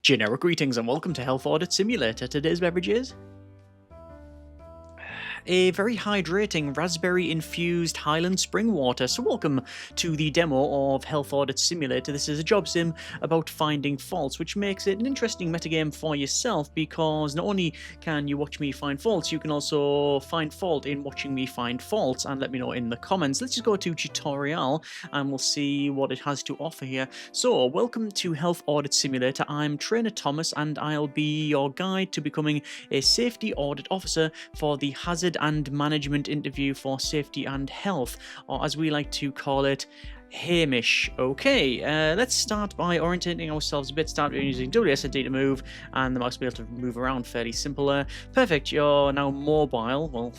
Generic greetings and welcome to Health Audit Simulator. Today's beverage is a very hydrating raspberry infused Highland spring water. So welcome to the demo of Health Audit Simulator. This is a job sim about finding faults, which makes it an interesting metagame for yourself because not only can you watch me find faults, you can also find fault in watching me find faults and let me know in the comments. Let's just go to tutorial and we'll see what it has to offer here. So welcome to Health Audit Simulator. I'm Trainer Thomas and I'll be your guide to becoming a safety audit officer for the hazard and management interview for safety and health, or as we like to call it, Hamish. Okay, let's start by orientating ourselves a bit. Start using WSD to move, and the mouse will be able to move around fairly simple. Perfect, you're now mobile. Well,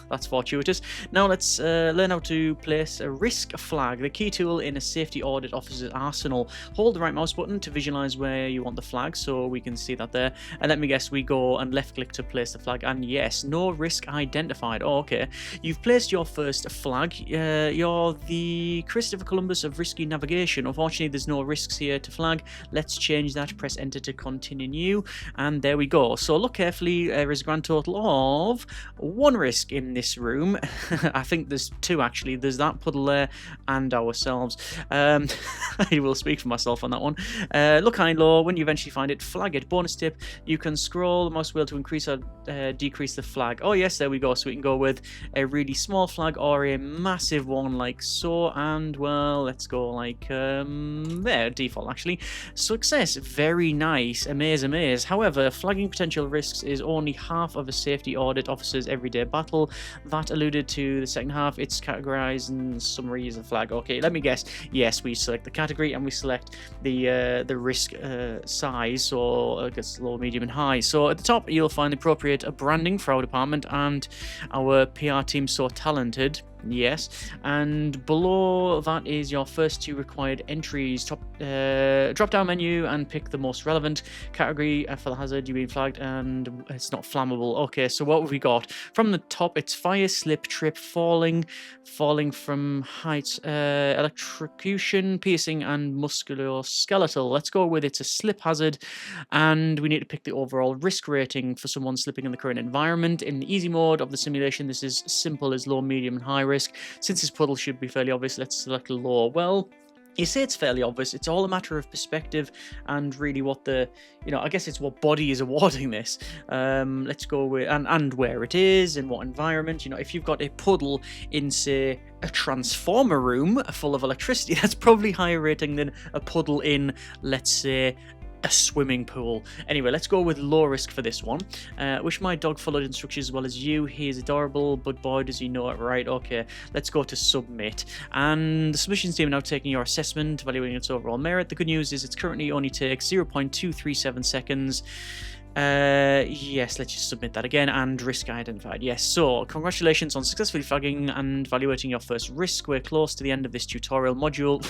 that's fortuitous. Now let's learn how to place a risk flag, the key tool in a safety audit officer's arsenal. Hold the right mouse button to visualize where you want the flag, so we can see that there. And let me guess, we go and left click to place the flag, and yes, no risk identified. Oh, okay. You've placed your first flag. You're the Christopher Columbus of risky navigation. Unfortunately, there's no risks here to flag. Let's change that. Press enter to continue, and there we go. So look carefully. There is a grand total of 1 risk in this room. I think there's 2 actually. There's that puddle there and ourselves. I will speak for myself on that one. Look high and low. When you eventually find it, flag it. Bonus tip, you can scroll the mouse wheel to increase or decrease the flag. Oh yes, there we go. So we can go with a really small flag or a massive one like so, and well, let's go like there, default actually. Success, very nice, amaze. However, flagging potential risks is only half of a safety audit officer's everyday battle. That alluded to the second half. It's categorized in summary as a flag. Okay, let me guess. Yes, we select the category and we select the risk size, so I guess low, medium, and high. So at the top, you'll find the appropriate branding for our department and our PR team, so talented. Yes, and below that is your first 2 required entries. Drop down menu and pick the most relevant category for the hazard you've been flagged, and it's not flammable. Okay, so what have we got? From the top, it's fire, slip, trip, falling from heights, electrocution, piercing, and musculoskeletal. Let's go with it's a slip hazard, and we need to pick the overall risk rating for someone slipping in the current environment. In the easy mode of the simulation, this is simple as low, medium, and high risk. Since this puddle should be fairly obvious, let's select low. Well, you say it's fairly obvious. It's all a matter of perspective and really what the, I guess it's what body is awarding this. Let's go with, and where it is and what environment. If you've got a puddle in, say, a transformer room full of electricity, that's probably higher rating than a puddle in, let's say, a swimming pool. Anyway, let's go with low risk for this one. Wish my dog followed instructions as well as you. He is adorable, but boy does he know it. Right, okay, let's go to submit. And the submissions team are now taking your assessment, evaluating its overall merit. The good news is it's currently only takes 0.237 seconds. Yes, let's just submit that again, and risk identified. Yes, so congratulations on successfully flagging and evaluating your first risk. We're close to the end of this tutorial module.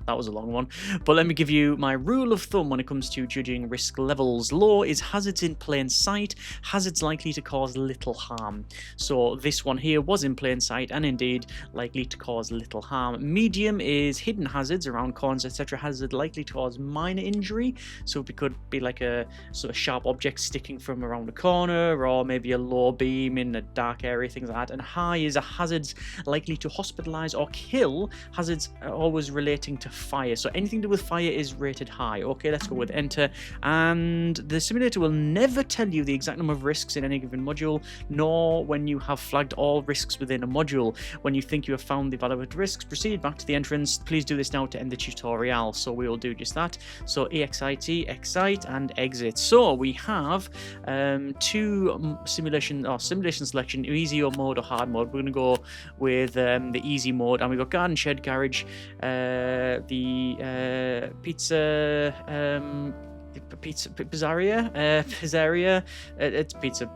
That was a long one, but let me give you my rule of thumb when it comes to judging risk levels. Low is hazards in plain sight, hazards likely to cause little harm. So this one here was in plain sight and indeed likely to cause little harm. Medium is hidden hazards around corners, etc. Hazard likely to cause minor injury. So it could be like a sort of sharp object sticking from around a corner, or maybe a low beam in a dark area, things like that. And high is a hazards likely to hospitalize or kill. Hazards are always relating to fire, so anything to do with fire is rated high. Okay, let's go with enter, and the simulator will never tell you the exact number of risks in any given module, nor when you have flagged all risks within a module. When you think you have found the valid risks, proceed back to the entrance. Please do this now to end the tutorial, so we will do just that. So EXIT, excite, and exit. So we have 2 simulation selection, easy or mode or hard mode. We're going to go with the easy mode, and we've got garden, shed, garage, the pizza Pizzeria, it's pizza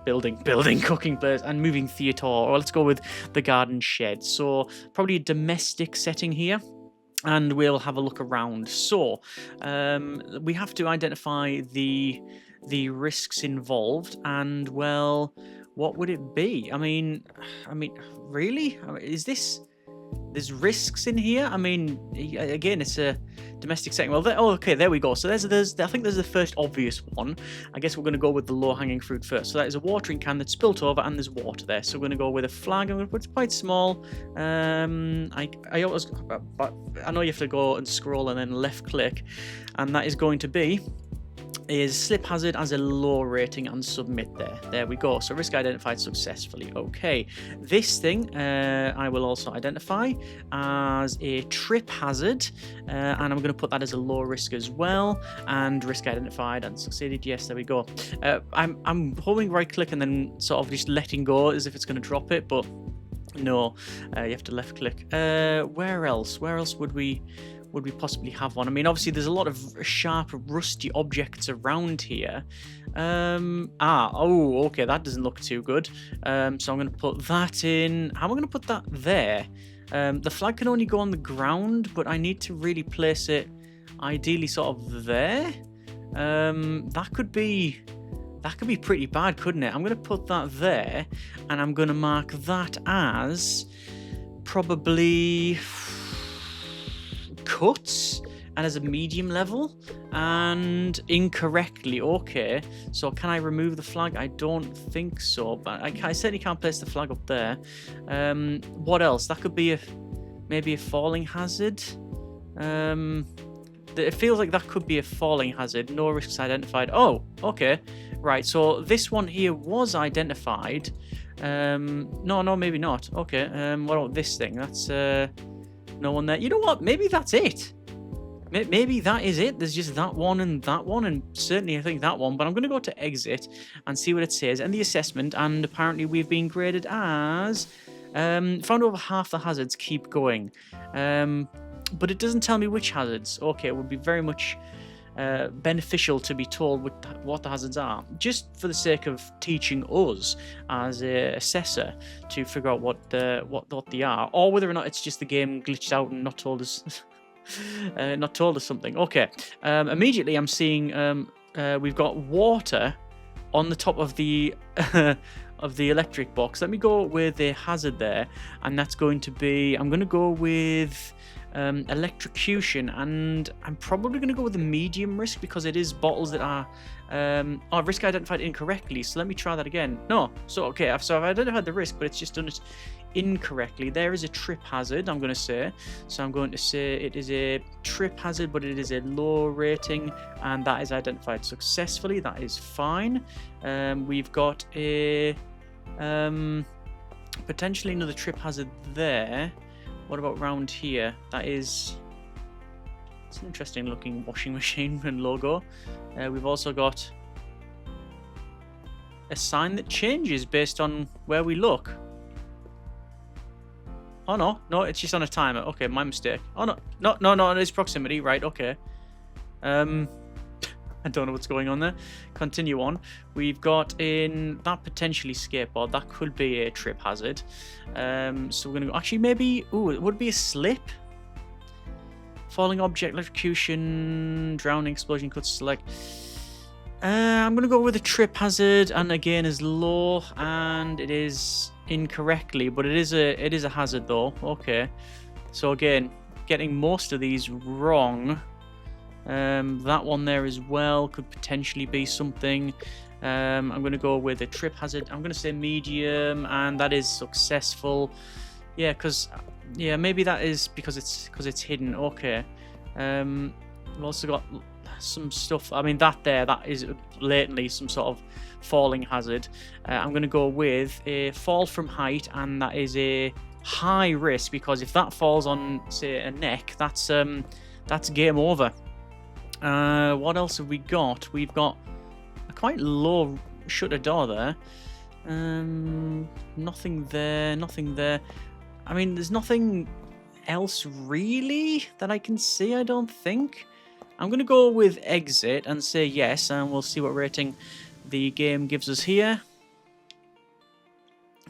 building, cooking place, and moving theatre. Or let's go with the garden shed. So probably a domestic setting here. And we'll have a look around. So we have to identify the risks involved, and well, what would it be? I mean, really? Is this there's risks in here. I mean, again, it's a domestic setting. Well, okay, there we go. So I think there's the first obvious one. I guess we're going to go with the low-hanging fruit first. So that is a watering can that's spilt over, and there's water there. So we're going to go with a flag. I'm going to put it quite small. I know you have to go and scroll and then left click, and that is going to be slip hazard as a low rating and submit there. There we go. So risk identified successfully. Okay. This thing I will also identify as a trip hazard, and I'm going to put that as a low risk as well. And risk identified and succeeded. Yes, there we go. I'm holding right click and then sort of just letting go as if it's going to drop it, but no, you have to left click. Where else would we possibly have one? I mean, obviously there's a lot of sharp, rusty objects around here. Okay, that doesn't look too good. So I'm going to put that in. How am I going to put that there? The flag can only go on the ground, but I need to really place it ideally sort of there. That could be pretty bad, couldn't it? I'm going to put that there, and I'm going to mark that as probably cuts and as a medium level and incorrectly. Okay, so can I remove the flag? I don't think so, but I certainly can't place the flag up there. What else? That could be maybe a falling hazard. It feels like that could be a falling hazard. No risks identified. Oh, okay, right. So this one here was identified. No, maybe not. Okay. What about this thing? That's no one there. You know what? Maybe that's it. Maybe that is it. There's just that one, and certainly I think that one. But I'm going to go to exit and see what it says and the assessment. And apparently we've been graded as found over half the hazards. Keep going. But it doesn't tell me which hazards. Okay, it would be very much beneficial to be told what the hazards are, just for the sake of teaching us as a assessor to figure out what they are, or whether or not it's just the game glitched out and not told us something. Okay, immediately I'm seeing we've got water on the top of the of the electric box. Let me go with a hazard there, and that's going to be, I'm going to go with electrocution, and I'm probably going to go with the medium risk because it is bottles that are risk identified incorrectly. So let me try that again. No, so okay, so I've identified the risk, but it's just done it incorrectly. There is a trip hazard, I'm going to say. So I'm going to say it is a trip hazard, but it is a low rating, and that is identified successfully. That is fine. We've got a potentially another trip hazard there. What about round here? It's an interesting looking washing machine and logo. We've also got a sign that changes based on where we look. Oh no, it's just on a timer. Okay, my mistake. Oh no, it's proximity, right? Okay. I don't know what's going on there. Continue on. We've got in that potentially skateboard. That could be a trip hazard. So we're going to go... Actually, maybe... Ooh, it would be a slip. Falling object, electrocution, drowning, explosion, cuts, select. I'm going to go with a trip hazard. And again, is low. And it is incorrectly. But it is a hazard, though. Okay. So again, getting most of these wrong... that one there as well could potentially be something. I'm going to go with a trip hazard. I'm going to say medium, and that is successful. Yeah, maybe that is because it's hidden. Okay. We've also got some stuff. I mean, that is blatantly some sort of falling hazard. I'm going to go with a fall from height, and that is a high risk because if that falls on, say, a neck, that's game over. What else have we got? We've got a quite low shutter door there. Nothing there. I mean, there's nothing else really that I can see, I don't think. I'm going to go with exit and say yes, and we'll see what rating the game gives us here.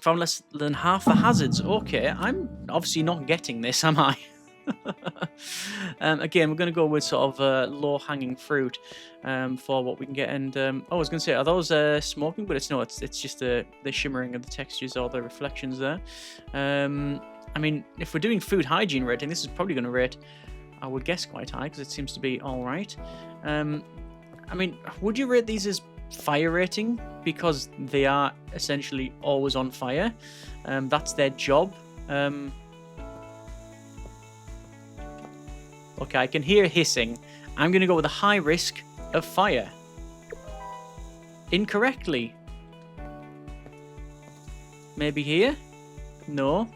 Found less than half the hazards. Okay, I'm obviously not getting this, am I? Again, we're going to go with sort of low-hanging fruit for what we can get. And I was going to say, are those smoking? But it's just the shimmering of the textures or the reflections there. I mean, if we're doing food hygiene rating, this is probably going to rate, I would guess, quite high, because it seems to be all right. I mean, would you rate these as fire rating? Because they are essentially always on fire. That's their job. Okay, I can hear hissing. I'm going to go with a high risk of fire. Incorrectly. Maybe here? No.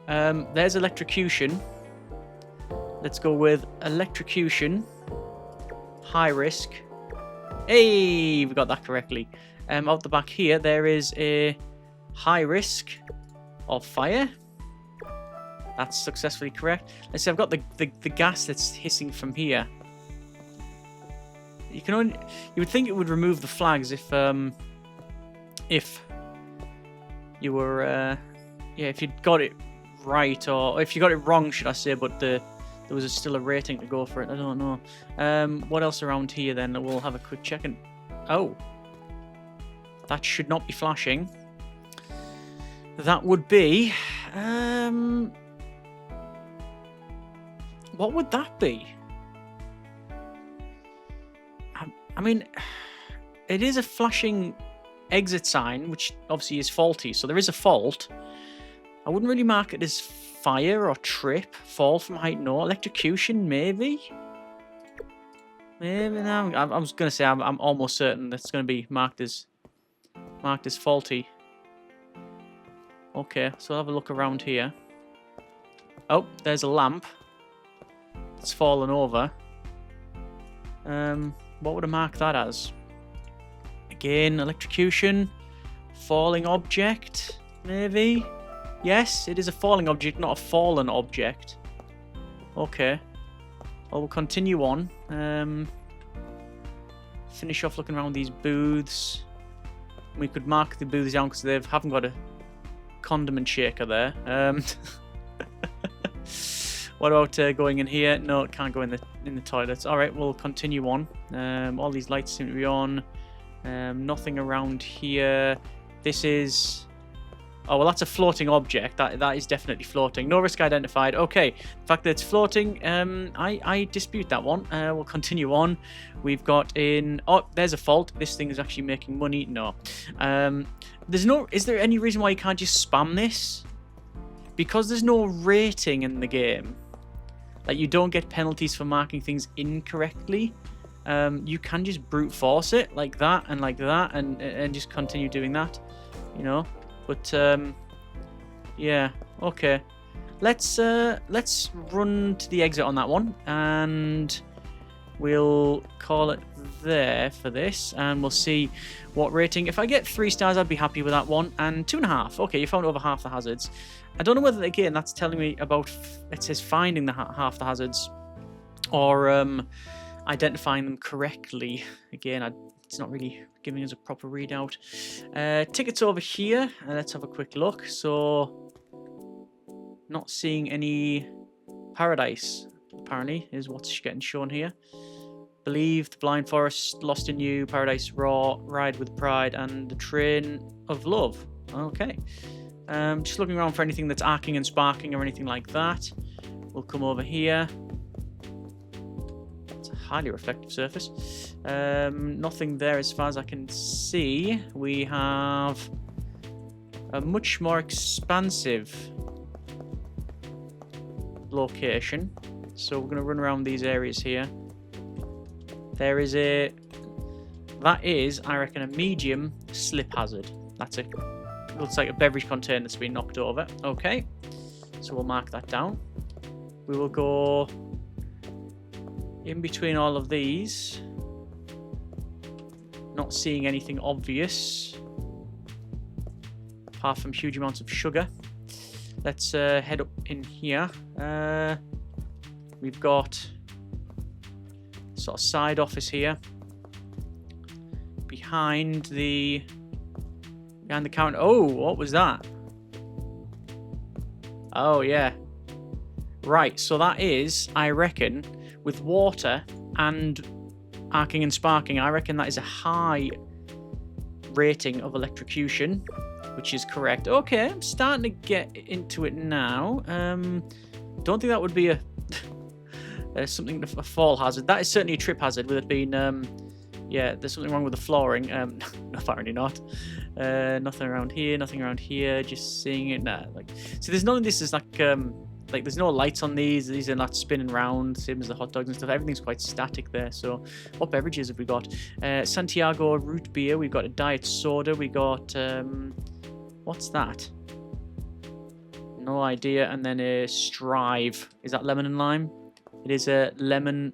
There's electrocution. Let's go with electrocution. High risk. Hey, we got that correctly. Out the back here, there is a high risk of fire. That's successfully correct. Let's see, I've got the gas that's hissing from here. You would think it would remove the flags if you were if you'd got it right, or if you got it wrong, should I say, but there was still a rating to go for it. I don't know. What else around here then? We'll have a quick check. And oh, that should not be flashing. That would be what would that be? I mean, it is a flashing exit sign, which obviously is faulty, so there is a fault. I wouldn't really mark it as fire or trip. Fall from height, no. Electrocution, maybe? Maybe, no. I was going to say, I'm almost certain that's going to be marked as faulty. Okay, so I'll have a look around here. Oh, there's a lamp. It's fallen over. What would I mark that as? Again, electrocution. Falling object, maybe? Yes, it is a falling object, not a fallen object. Okay. Well, we'll continue on. Finish off looking around these booths. We could mark the booths down because they haven't got a condiment shaker there. What about going in here? No, it can't go in the toilets. All right, we'll continue on. All these lights seem to be on. Nothing around here. This is... Oh, well, that's a floating object. That is definitely floating. No risk identified. Okay, the fact that it's floating, I dispute that one. We'll continue on. We've got in... Oh, there's a fault. This thing is actually making money. No. There's no... Is there any reason why you can't just spam this? Because there's no rating in the game. Like, you don't get penalties for marking things incorrectly. You can just brute force it like that, and just continue doing that, you know. But yeah, okay. Let's run to the exit on that one, and we'll call it there for this, and we'll see what rating. If I get 3 stars, I'd be happy with that one, and 2.5. Okay, you found over half the hazards. I don't know whether, again, that's telling me about, it says finding the half the hazards, or identifying them correctly. Again, it's not really giving us a proper readout. Tickets over here. Let's have a quick look. So, not seeing any paradise, apparently, is what's getting shown here. Believed, Blind Forest, Lost in You, Paradise Raw, Ride with Pride, and The Train of Love. Okay. Just looking around for anything that's arcing and sparking or anything like that. We'll come over here. It's a highly reflective surface. Nothing there as far as I can see. We have a much more expansive location. So we're going to run around these areas here. There is that is, I reckon, a medium slip hazard. That's it. Looks like a beverage container that's been knocked over. Okay, so we'll mark that down. We will go in between all of these. Not seeing anything obvious apart from huge amounts of sugar. Let's head up in here. We've got sort of side office here behind the counter. Oh, what was that? Oh, yeah. Right, so that is, I reckon, with water and arcing and sparking, I reckon that is a high rating of electrocution. which is correct. Okay, I'm starting to get into it now. Don't think that would be a something, a fall hazard. That is certainly a trip hazard with it being, yeah, there's something wrong with the flooring. No, apparently not. Nothing around here, nothing around here. Just seeing it now. Like, so there's none of this is like there's no lights on these. These are not spinning around, same as the hot dogs and stuff. Everything's quite static there. So, what beverages have we got? Santiago root beer. We've got a diet soda. We got what's that? No idea. And then a Strive. Is that lemon and lime? It is a lemon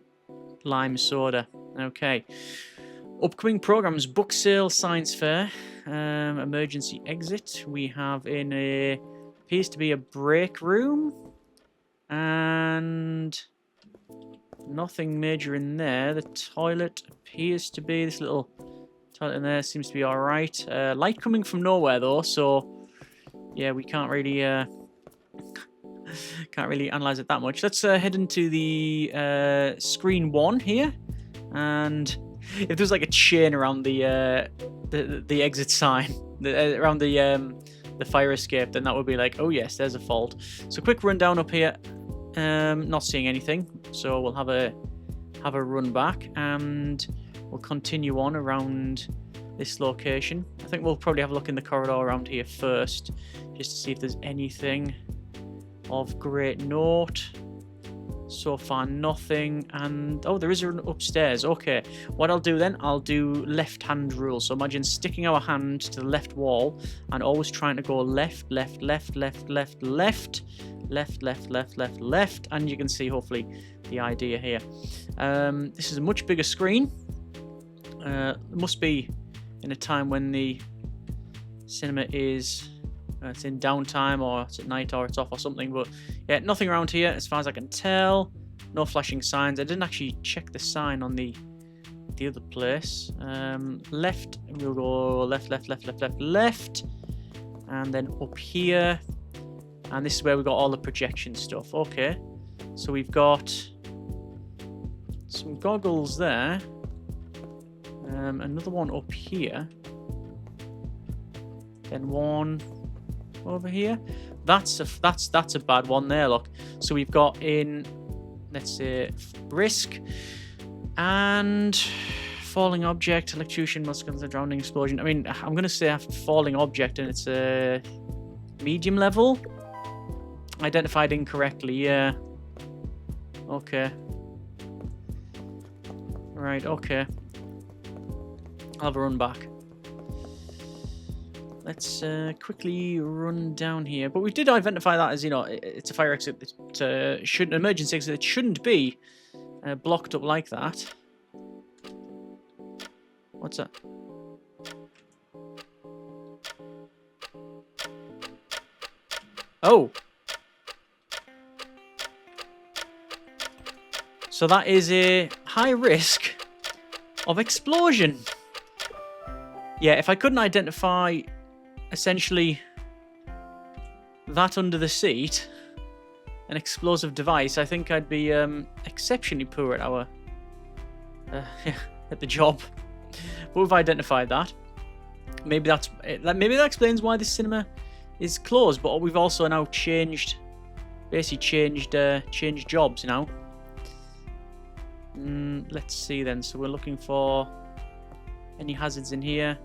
lime soda. Okay. Upcoming programs: book sale, science fair, emergency exit. We have in a appears to be a break room, and nothing major in there. The toilet appears to be this little toilet in there. Seems to be all right. Light coming from nowhere though, so yeah, we can't really analyze it that much. Let's head into the screen 1 here, and if there's like a chain around the exit sign, around the fire escape, then that would be like, oh yes, there's a fault. So quick rundown up here. Not seeing anything, so we'll have a run back, and we'll continue on around this location. I think we'll probably have a look in the corridor around here first, just to see if there's anything of great note. So far nothing, and oh, there is an upstairs. Okay, what I'll do then, I'll do left hand rule. So imagine sticking our hand to the left wall and always trying to go left, left, left, left, left, left, left, left, left, left, left, and you can see hopefully the idea here. This is a much bigger screen. It must be in a time when the cinema is it's in downtime, or it's at night, or it's off, or something. But yeah, nothing around here as far as I can tell. No flashing signs. I didn't actually check the sign on the other place. Left, we'll go left, left, left, left, left, left, and then up here. And this is where we got all the projection stuff. Okay, so we've got some goggles there. Another one up here. Then one over here. That's a bad one there, look. So we've got in, let's say, risk and falling object, electrocution, must come to drowning, explosion. I mean, I'm gonna say after falling object, and it's a medium level. Identified incorrectly, yeah. Okay. Right, okay. I'll have a run back. Let's quickly run down here. But we did identify that as, you know, it's a fire exit. It shouldn't, emergency exit. It shouldn't be blocked up like that. What's that? Oh. So that is a high risk of explosion. Yeah, if I couldn't identify essentially that under the seat, an explosive device, I think I'd be exceptionally poor at our at the job. But we've identified that. Maybe that explains why the cinema is closed. But we've also now changed jobs now. Let's see then. So we're looking for any hazards in here.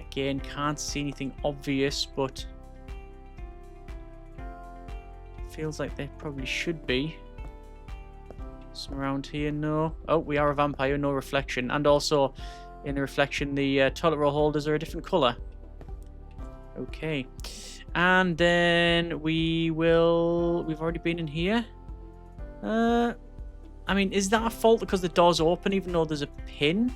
Again, can't see anything obvious, but feels like there probably should be some around here. No. Oh, we are a vampire. No reflection, and also in the reflection, the toilet roll holders are a different color. Okay, and then we've already been in here. I mean, is that a fault because the door's open even though there's a pin?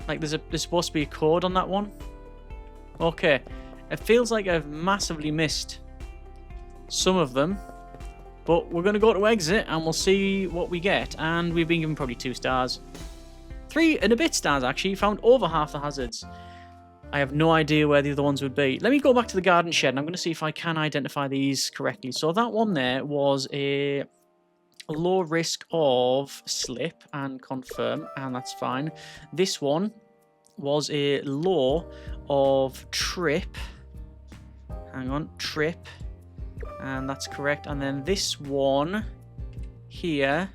Like there's supposed to be a code on that one. Okay, it feels like I've massively missed some of them, but we're going to go to exit and we'll see what we get. And we've been given probably 2 stars. 3 and a bit stars actually. Found over half the hazards. I have no idea where the other ones would be. Let me go back to the garden shed and I'm going to see if I can identify these correctly. So that one there was a low risk of slip and confirm, and that's fine. This one was a law of trip. Hang on, trip. And that's correct. And then this one here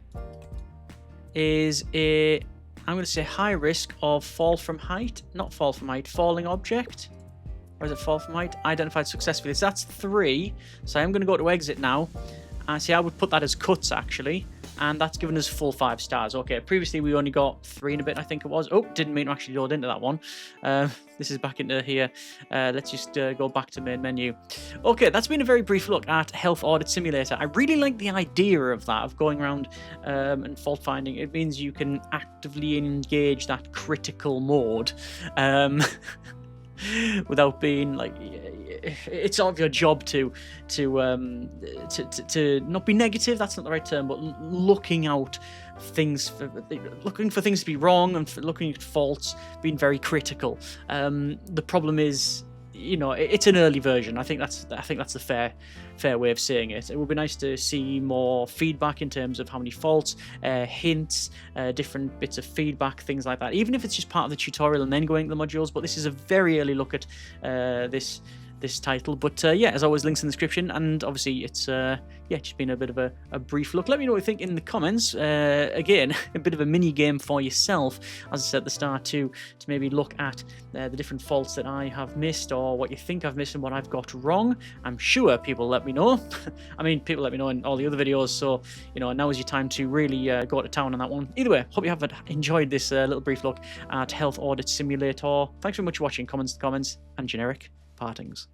is a, I'm going to say high risk of fall from height. Not fall from height, falling object. Or is it fall from height? Identified successfully. So that's 3. So I'm going to go to exit now. And see, I would put that as cuts actually. And that's given us full 5 stars. Okay, previously we only got 3 and a bit, I think it was. Oh, didn't mean to actually load into that one. This is back into here. Let's just go back to main menu. Okay, that's been a very brief look at Health Audit Simulator. I really like the idea of that, of going around and fault finding. It means you can actively engage that critical mode. Without being like, it's sort of your job to not be negative. That's not the right term, but looking out looking for things to be wrong and looking at faults, being very critical. The problem is, it's an early version. I think that's the fair way of saying it. It would be nice to see more feedback in terms of how many faults, hints, different bits of feedback, things like that. Even if it's just part of the tutorial and then going to the modules. But this is a very early look at this title. But yeah, as always, links in the description. And obviously, it's just been a bit of a brief look. Let me know what you think in the comments. Again, a bit of a mini game for yourself, as I said at the start, to maybe look at the different faults that I have missed, or what you think I've missed and what I've got wrong. I'm sure people let me know. I mean, people let me know in all the other videos. So, now is your time to really go to town on that one. Either way, hope you have enjoyed this little brief look at Health Audit Simulator. Thanks very much for watching. Comments, and generic partings.